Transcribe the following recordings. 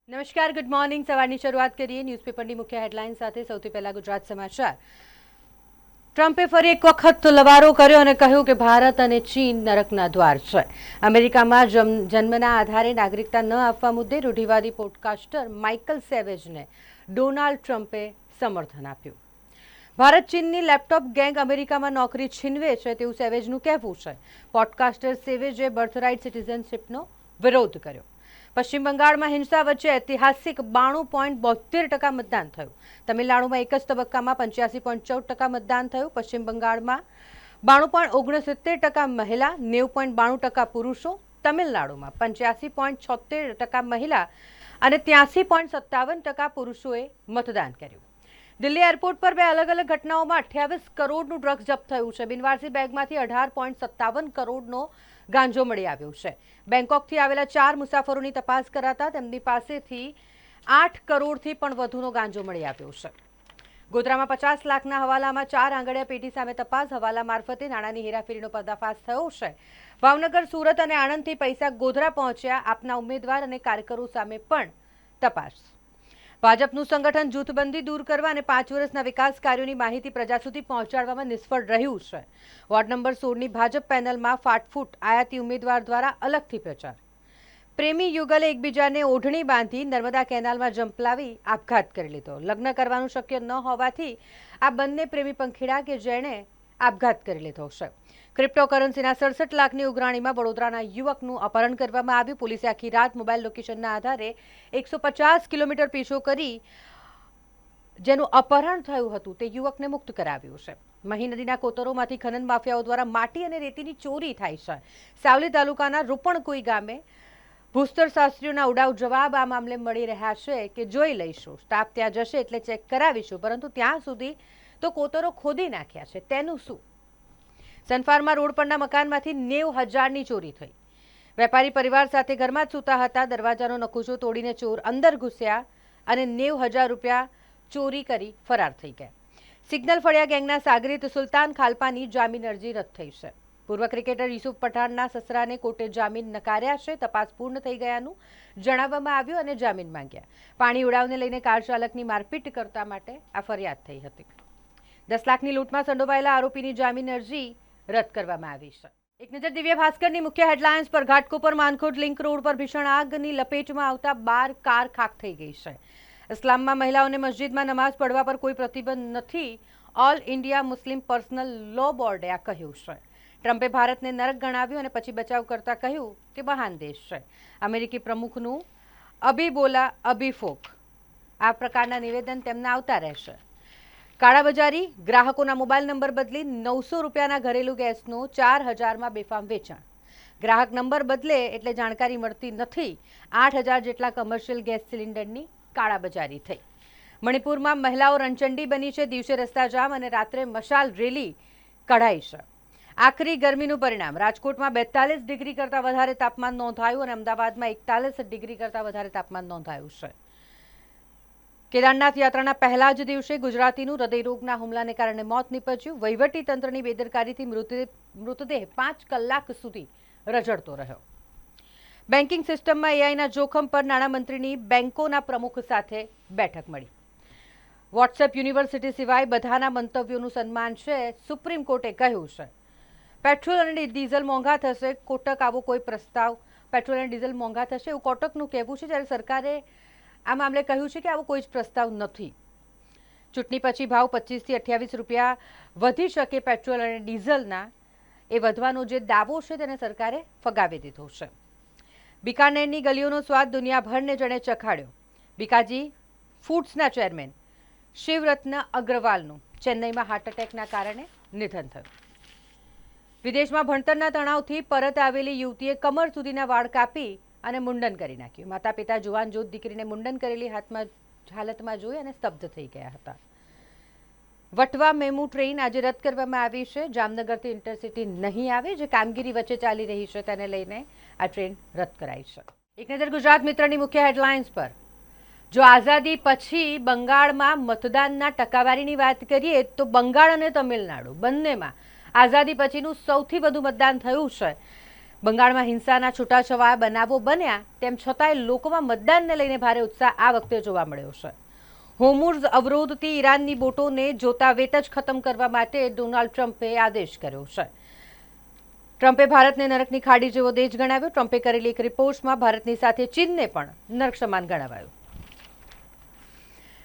નમસ્કાર, good morning. સવારની શરૂઆત કરીએ ન્યૂઝપેપરની મુખ્ય હેડલાઇન સાથે. સૌથી પહેલા ગુજરાત સમાચાર. ટ્રમ્પે ફરી એક વખત લવારો કર્યો અને કહ્યું કે ભારત અને ચીન નરકના દ્વાર છે. અમેરિકામાં જન્મના આધારે નાગરિકતા ન આપવા મુદ્દે રૂઢિવાદી પોડકાસ્ટર માઇકલ સેવેજને ડોનાલ્ડ ટ્રમ્પે સમર્થન આપ્યું. ભારત ચીનની લેપટોપ ગેંગ અમેરિકામાં નોકરી છીનવે છે તેવું સેવેજનું કહેવું છે. પોડકાસ્ટર સેવેજે બર્થરાઇટ સિટીઝનશીપનો વિરોધ કર્યો. પશ્ચિમ બંગાળમાં હિંસા વચ્ચે ઐતિહાસિક 92.72% મતદાન થયું. તમિલનાડુમાં એક જ તબક્કામાં 85.14% મતદાન થયું. પશ્ચિમ બંગાળમાં 92.69% મહિલા, 90.92% પુરુષો. તમિલનાડુમાં 85.76% મહિલા અને 83.57% પુરુષોએ મતદાન કર્યું. દિલ્હી એરપોર્ટ પર બે અલગ અલગ ઘટનાઓમાં 28 કરોડનું ડ્રગ્સ જપ્ત થયું છે. બિનવારસી બેગમાંથી 18.57 કરોડનો ગાંજો મળી આવ્યો છે. બેંકોકથી આવેલા 4 મુસાફરોની તપાસ કરાતા તેમની પાસેથી 8 કરોડથી પણ વધુનો ગાંજો મળી આવ્યો છે. ગોધરામાં 50 લાખના હવાલામાં 4 આંગળીયા પેઢી સામે તપાસ. હવાલા મારફતે નાણાંની હેરાફેરીનો પર્દાફાશ થયો છે. ભાવનગર, સુરત અને આણંદથી પૈસા ગોધરા પહોંચ્યા. આપના ઉમેદવાર અને કાર્યકરો સામે પણ તપાસ. ભાજપનું સંગઠન જૂથબંધી દૂર કરવા અને 5 વર્ષના વિકાસ કાર્યોની માહિતી પ્રજા સુધી પહોંચાડવામાં નિષ્ફળ રહ્યું છે. વોર્ડ નંબર 16ની ભાજપ પેનલમાં ફાટફૂટ. આયાતી ઉમેદવાર દ્વારા અલગથી પ્રચાર. પ્રેમી યુગલે એકબીજાને ઓઢણી બાંધી નર્મદા કેનાલમાં જંપલાવી આપઘાત કરી લીધો. લગ્ન કરવાનું શક્ય ન હોવાથી આ બંને પ્રેમી પંખીડા કે જેણે આપઘાત કરી લીધો છે. ક્રિપ્ટોકરન્સીના 67 લાખની ઉઘરાણીમાં વડોદરાના યુવકનું અપહરણ કરવામાં આવ્યું. પોલીસે આખી રાત મોબાઈલ લોકેશનના આધારે 150 કિલોમીટર પીછો કરી જેનું અપહરણ થયું હતું તે યુવકને મુક્ત કરાવ્યું છે. મહી નદીના કોતરોમાંથી ખનન માફિયાઓ દ્વારા માટી અને રેતીની ચોરી થાય છે. સાવલી તાલુકાના રૂપણકુઈ ગામે ભૂસ્તર શાસ્ત્રીઓના ઉડાવ જવાબ આ મામલે મળી રહ્યા છે કે જોઈ લઈશું, સ્ટાફ ત્યાં જશે એટલે ચેક કરાવીશું, પરંતુ ત્યાં સુધી તો કોતરો ખોદી નાખ્યા છે, તેનું શું? સનફાર્મા રોડ પરના મકાનમાંથી 90,000ની ચોરી થઈ. વેપારી પરિવાર સાથે ઘરમાં જ સૂતા હતા. દરવાજાનો નકુચો તોડીને ચોર અંદર ઘૂસ્યા અને 90,000 રૂપિયા ચોરી કરી ફરાર થઈ ગયા. સિગ્નલ ફળિયા ગેંગના સાગરીત સુલતાન ખાલપાની જામીન અરજી રદ થઈ છે. પૂર્વ ક્રિકેટર યુસુફ પઠાણના સસરાને કોર્ટે જામીન નકાર્યા છે. તપાસ પૂર્ણ થઈ ગયાનું જણાવવામાં આવ્યું અને જામીન માંગ્યા. પાણી ઉડાવને લઈને કાર ચાલકની મારપીટ કરતા માટે આ ફરિયાદ થઈ હતી. 10 લાખની લૂંટમાં સંડોવાયેલા આરોપીની જામીન અરજી રદ કરવામાં આવી છે. એક નજર દિવ્ય ભાસ્કરની મુખ્ય હેડલાઇન્સ પર. ઘાટકોપર માનખોડ લિંક રોડ પર ભીષણ આગની લપેટમાં આવતા 12 કાર ખાખ થઈ ગઈ છે. ઇસ્લામમાં મહિલાઓને મસ્જિદમાં નમાઝ પઢવા પર કોઈ પ્રતિબંધ નથી. All India Muslim personal law બોર્ડે આ કહ્યું છે. ટ્રમ્પે ભારતને નરક ગણાવ્યું અને પછી બચાવ કરતા કહ્યું કે મહાન દેશ છે. અમેરિકી પ્રમુખનું અભી બોલા અભી ફોક, આ પ્રકારના નિવેદન તેમના આવતા રહેશે. કાળાબજારી. ગ્રાહકોના મોબાઈલ નંબર બદલી 900 રૂપિયાના ઘરેલું ગેસનું 4,000માં બેફામ વેચાણ. ગ્રાહક નંબર બદલે એટલે જાણકારી મળતી નથી. 8,000 જેટલા કમર્શિયલ ગેસ સિલિન્ડરની કાળાબજારી થઈ. મણિપુરમાં મહિલાઓ રણચંડી બની છે. દિવસે રસ્તા જામ અને રાત્રે મશાલ રેલી કઢાઈ છે. આખરી ગરમીનું પરિણામ. રાજકોટમાં 42 ડિગ્રી કરતાં વધારે તાપમાન નોંધાયું અને અમદાવાદમાં 41 ડિગ્રી કરતાં વધારે તાપમાન નોંધાયું છે. કેદારનાથ યાત્રાના પહેલા જ દિવસે ગુજરાતીનું હૃદયરોગના હુમલાને કારણે મોત નીપજ્યું. વહીવટી તંત્રની બેદરકારીથી મૃતદેહ 5 કલાક સુધી રઝળતો રહ્યો. બેન્કિંગ સિસ્ટમમાં એઆઈના જોખમ પર નાણામંત્રીની બેન્કોના પ્રમુખ સાથે બેઠક મળી. વોટ્સએપ યુનિવર્સિટી સિવાય બધાના મંતવ્યોનું સન્માન છે. સુપ્રીમ કોર્ટે કહ્યું છે પેટ્રોલ અને ડીઝલ મોંઘા થશે. કોટક આવો કોઈ પ્રસ્તાવ. પેટ્રોલ અને ડીઝલ મોંઘા થશે એવું કોટકનું કહેવું છે, જ્યારે સરકારે આ મામલે કહ્યું છે કે આવો કોઈ જ પ્રસ્તાવ નથી. ચૂંટણી પછી ભાવ 25 થી 28 રૂપિયા વધી શકે પેટ્રોલ અને ડીઝલના, એ વધવાનો જે દાવો છે તેને સરકારે ફગાવી દીધો છે. બિકાનેરની ગલીઓનો સ્વાદ દુનિયાભરને જણે ચખાડ્યો. બિકાજી ફૂડ્સના ચેરમેન શિવરત્ન અગ્રવાલનું ચેન્નઈમાં હાર્ટ એટેકના કારણે નિધન થયું. વિદેશમાં ભણતરના તણાવથી પરત આવેલી યુવતીએ કમર સુધીના વાળ કાપી અને મુંડન કરી નાખ્યું. માતા પિતા જુવાન જોત દીકરીને મુંડન કરેલી હાલતમાં જોઈ અને સ્તબ્ધ થઈ ગયા હતા. વટવા મેમુ ટ્રેન આજે રદ કરવામાં આવી છે. જામનગરથી ઇન્ટરસિટી નહીં આવે, જે કામગીરી વચ્ચે ચાલી રહી છે તેને લઈને આ ટ્રેન રદ કરાઈ છે. એક નજર ગુજરાત મિત્રની મુખ્ય હેડલાઇન્સ પર. જો આઝાદી પછી બંગાળમાં મતદાનના ટકાવારીની વાત કરીએ તો બંગાળ અને તમિલનાડુ બંનેમાં આઝાદી પછીનું સૌથી વધુ મતદાન થયું છે. બંગાળમાં હિંસાના છૂટાછવાયા બનાવો બન્યા તેમ છતાંય લોકોમાં મતદાનને લઈને ભારે ઉત્સાહ આ વખતે જોવા મળ્યો છે. હોર્મુઝ અવરોધથી ઈરાનની બોટોને જોતા વેત જ ખતમ કરવા માટે ડોનાલ્ડ ટ્રમ્પે આદેશ કર્યો છે. ટ્રમ્પે ભારતને નરકની ખાડી જેવો દેશ ગણાવ્યો. ટ્રમ્પે કરેલી એક રિપોર્ટમાં ભારતની સાથે ચીનને પણ નરક સમાન ગણાવાયું.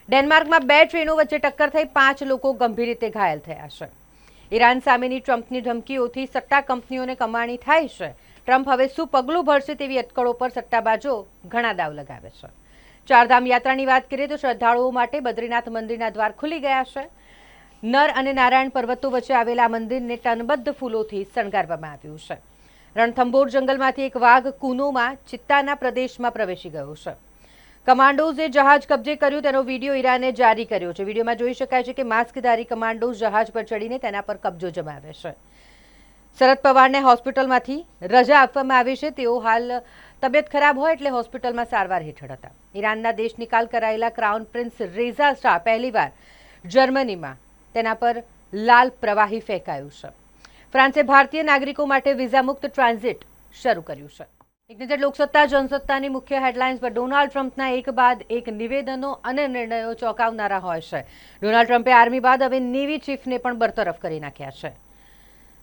ડેનમાર્કમાં 2 ટ્રેનો વચ્ચે ટક્કર થઈ 5 લોકો ગંભીર રીતે ઘાયલ થયા છે. ઈરાન સામેની ટ્રમ્પની ધમકીઓથી સટ્ટા કંપનીઓને કમાણી થાય છે. ટ્રમ્પ હવે શું પગલું ભરશે તેવી અટકળો પર સટ્ટાબાજો ઘણા દાવ લગાવે છે. ચારધામ યાત્રાની વાત કરીએ તો શ્રદ્ધાળુઓ માટે બદ્રીનાથ મંદિરના દ્વાર ખુલી ગયા છે. નર અને નારાયણ પર્વતો વચ્ચે આવેલા મંદિરને ટનબદ્ધ ફૂલોથી શણગારવામાં આવ્યું છે. રણથંભોર જંગલમાંથી એક વાઘ કુનોમાં ચિત્તાના પ્રદેશમાં પ્રવેશી ગયો છે. કમાન્ડોઝે જહાજ કબજે કર્યું તેનો વિડીયો ઈરાને જારી કર્યો છે. વિડીયોમાં જોઈ શકાય છે કે માસ્કધારી કમાન્ડોઝ જહાજ પર ચડીને તેના પર કબજો જમાવે છે. શરદ પવારને હોસ્પિટલમાંથી રજા આપવામાં આવી છે. તેઓ હાલ તબિયત ખરાબ હોય એટલે હોસ્પિટલમાં સારવાર હેઠળ હતા. ઈરાનના દેશ નિકાલ કરાયેલા ક્રાઉન પ્રિન્સ રેઝા શાહ પહેલીવાર જર્મનીમાં તેના પર લાલ પ્રવાહી ફેંકાયું છે. ફ્રાન્સે ભારતીય નાગરિકો માટે વિઝા મુક્ત ટ્રાન્ઝિટ શરૂ કર્યું છે. એક નજર લોકસત્તા જનસત્તાની મુખ્ય હેડલાઇન્સ પર ડોનાલ્ડ ટ્રમ્પના એક બાદ એક નિવેદનો અને નિર્ણયો ચોંકાવનારા હોય છે. ડોનાલ્ડ ટ્રમ્પે આર્મી બાદ હવે નેવી ચીફને પણ બરતરફ કરી નાખ્યા છે.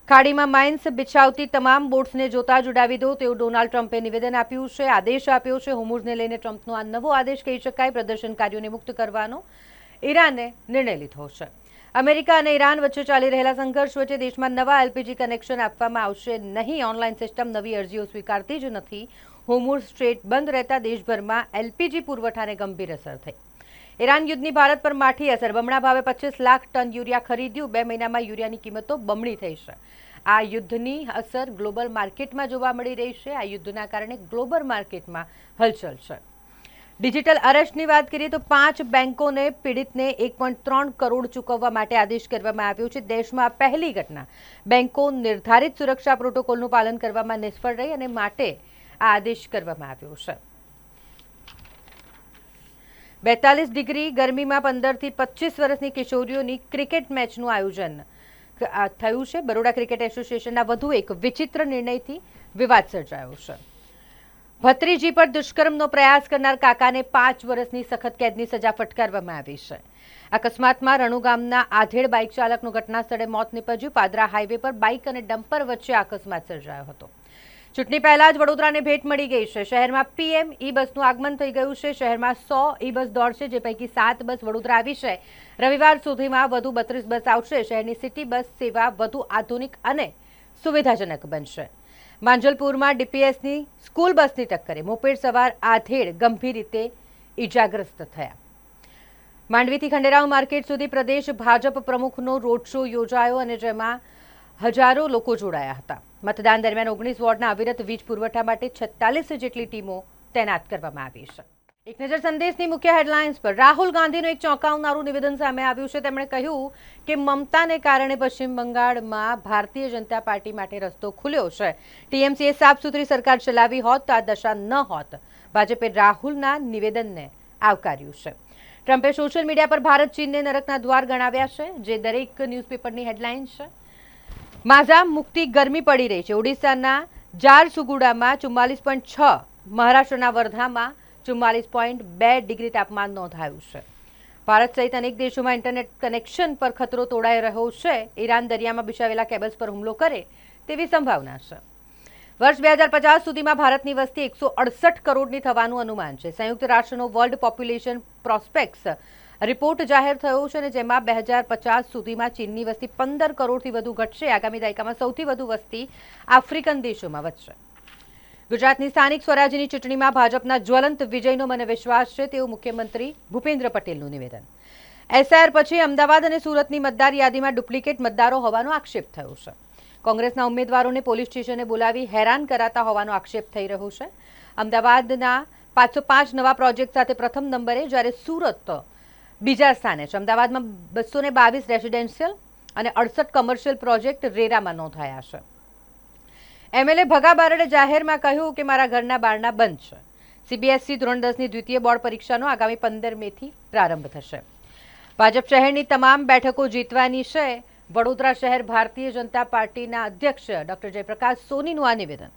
ખાડીમાં માઇન્સ બિછાવતી તમામ બોટ્સને જોતા જ ઉડાવી દો તેવું ડોનાલ્ડ ટ્રમ્પે નિવેદન આપ્યું છે, આદેશ આપ્યો છે. હોર્મુઝને લઈને ટ્રમ્પનો આ નવો આદેશ કહી શકાય. પ્રદર્શનકારીઓને મુક્ત કરવાનો ઈરાને નિર્ણય લીધો છે. અમેરિકા અને ઈરાન વચ્ચે ચાલી રહેલા સંઘર્ષ વચ્ચે દેશમાં નવા એલપીજી કનેક્શન આપવામાં આવશે નહીં. ઓનલાઈન સિસ્ટમ નવી અરજીઓ સ્વીકારતી જ નથી. હોર્મુઝ સ્ટ્રેટ બંધ રહેતા દેશભરમાં એલપીજી પુરવઠાને ગંભીર અસર થઈ. ઈરાન યુદ્ધની ભારત પર માઠી અસર. બમણા ભાવે 25 લાખ ટન યુરિયા ખરીદ્યું. 2 મહિનામાં યુરિયાની કિંમતો બમણી થઈ છે. આ યુદ્ધની અસર ગ્લોબલ માર્કેટમાં જોવા મળી રહી છે. આ યુદ્ધના કારણે ગ્લોબલ માર્કેટમાં હલચલ છે. ડિજિટલ અરેસ્ટની વાત કરીએ તો 5 બેંકોને પીડિતને 1.3 કરોડ ચૂકવવા માટે આદેશ કરવામાં આવ્યો છે. દેશમાં પહેલી ઘટના. બેંકો નિર્ધારિત સુરક્ષા પ્રોટોકોલનું પાલન કરવામાં નિષ્ફળ રહી અને માટે આ આદેશ કરવામાં આવ્યો છે. 42 ડિગ્રી ગરમીમાં 15 થી 25 વર્ષની કિશોરીઓની ક્રિકેટ મેચનું આયોજન થયું છે. બરોડા ક્રિકેટ એસોસિએશનના વધુ એક વિચિત્ર નિર્ણયથી વિવાદ સર્જાયો છે. ભત્રીજી પર દુષ્કર્મનો પ્રયાસ કરનાર કાકાને 5 વર્ષની સખત કેદની સજા ફટકારવામાં આવી છે. અકસ્માતમાં રણુ ગામના આધેડ બાઇક ચાલકનું ઘટના સ્થળે મોત નીપજ્યું. પાદરા હાઈવે પર બાઇક અને ડમ્પર વચ્ચે અકસ્માત સર્જાયો હતો. ચૂંટણી પહેલા જ વડોદરાને ભેટ મળી ગઈ છે. શહેરમાં પીએમ ઈ બસનું આગમન થઈ ગયું છે. શહેરમાં 100 ઈ બસ દોડશે, જે પૈકી 7 બસ વડોદરા આવી છે. રવિવાર સુધીમાં વધુ 32 બસ આવશે. શહેરની સિટી બસ સેવા વધુ આધુનિક અને સુવિધાજનક બનશે. માંજલપુરમાં ડીપીએસની સ્કૂલ બસની ટક્કરે મોપેડ સવાર આધેડ ગંભીર રીતે ઈજાગ્રસ્ત થયા. માંડવીથી ખંડેરાવ માર્કેટ સુધી પ્રદેશ ભાજપ પ્રમુખનો રોડ શો યોજાયો અને જેમાં હજારો લોકો જોડાયા હતા. મતદાન દરમિયાન 19 વોર્ડના અવિરત વીજ પુરવઠા માટે 46 જેટલી ટીમો તૈનાત કરવામાં આવી છે. એક નજર સંદેશની મુખ્ય હેડલાઇન્સ પર. રાહુલ ગાંધીનું એક ચોંકાવનારું નિવેદન સામે આવ્યું છે. તેમણે કહ્યું કે મમતાને કારણે પશ્ચિમ બંગાળમાં ભારતીય જનતા પાર્ટી માટે રસ્તો ખુલ્યો છે. ટીએમસીએ સાફ સુથરી સરકાર ચલાવી હોત તો આ દશા ન હોત. ભાજપે રાહુલના નિવેદનને આવકાર્યું છે. ટ્રમ્પે સોશિયલ મીડિયા પર ભારત ચીનને નરકના દ્વાર ગણાવ્યા છે, જે દરેક ન્યૂઝપેપરની હેડલાઇન છે. માઝા મુક્તિ ગરમી પડી રહી છે. ઓડિશાના ઝારસુગુડામાં 44.6, મહારાષ્ટ્રના વર્ધામાં 44.2 ડિગ્રી તાપમાન નોંધાયું છે. ભારત સહિત અનેક દેશોમાં ઇન્ટરનેટ કનેક્શન પર ખતરો તોડાઈ રહ્યો છે. ઈરાન દરિયામાં બિછાવેલા કેબલ્સ પર હુમલો કરે તેવી સંભાવના છે. વર્ષ 2050 સુધીમાં ભારતની વસ્તી 168 કરોડની થવાનું અનુમાન છે. સંયુક્ત રાષ્ટ્રનો વર્લ્ડ પોપ્યુલેશન પ્રોસ્પેક્ટ્સ રિપોર્ટ જાહેર થયો છે અને જેમાં 2050 સુધીમાં ચીનની વસ્તી 15 કરોડથી વધુ ઘટશે. આગામી દાયકામાં સૌથી વધુ વસ્તી આફ્રિકન દેશોમાં વધશે. ગુજરાતની સ્થાનિક સ્વરાજ્યની ચૂંટણીમાં ભાજપના જ્વલંત વિજયનો મને વિશ્વાસ છે તેવું મુખ્યમંત્રી ભૂપેન્દ્ર પટેલનું નિવેદન. એસઆઈઆર પછી અમદાવાદ અને સુરતની મતદાર યાદીમાં ડુપ્લિકેટ મતદારો હોવાનો આક્ષેપ થયો છે. કોંગ્રેસના ઉમેદવારોને પોલીસ સ્ટેશને બોલાવી હેરાન કરાતા હોવાનો આક્ષેપ થઈ રહ્યો છે. અમદાવાદના 505 નવા પ્રોજેક્ટ સાથે પ્રથમ નંબરે, જ્યારે સુરત બીજા સ્થાને છે. અમદાવાદમાં 222 રેસિડેન્શિયલ અને 68 કમર્શિયલ પ્રોજેક્ટ રેરામાં નોંધાયા છે. એમએલએ ભગા બારડે જાહેરમાં કહ્યું કે મારા ઘરના બારણા બંધ છે. સીબીએસઈ ધોરણ 10ની દ્વિતીય બોર્ડ પરીક્ષાનો આગામી 15 મેથી પ્રારંભ થશે. ભાજપ શહેરની તમામ બેઠકો જીતવાની છે. વડોદરા શહેર ભારતીય જનતા પાર્ટીના અધ્યક્ષ ડોક્ટર જયપ્રકાશ સોનીનું આ નિવેદન.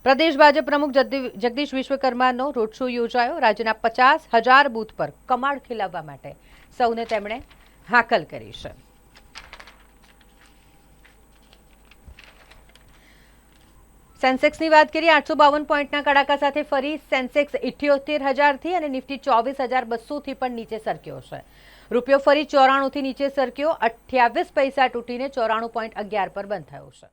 પ્રદેશ ભાજપ પ્રમુખ જગદીશ વિશ્વકર્માનો રોડ શો યોજાયો। રાજ્યના 50,000 બૂથ પર કમાડ ખીલાવવા માટે સૌને તેમણે હાકલ કરી છે। સેન્સેક્સની વાત કરીએ, 852 પોઈન્ટના કડાકા સાથે ફરી સેન્સેક્સ 78,000થી અને નિફ્ટી 24,200થી પણ નીચે સરક્યો છે। રૂપિયો ફરી 94થી નીચે સરક્યો, 28 પૈસા તૂટીને 94.11 પર બંધ થયો છે।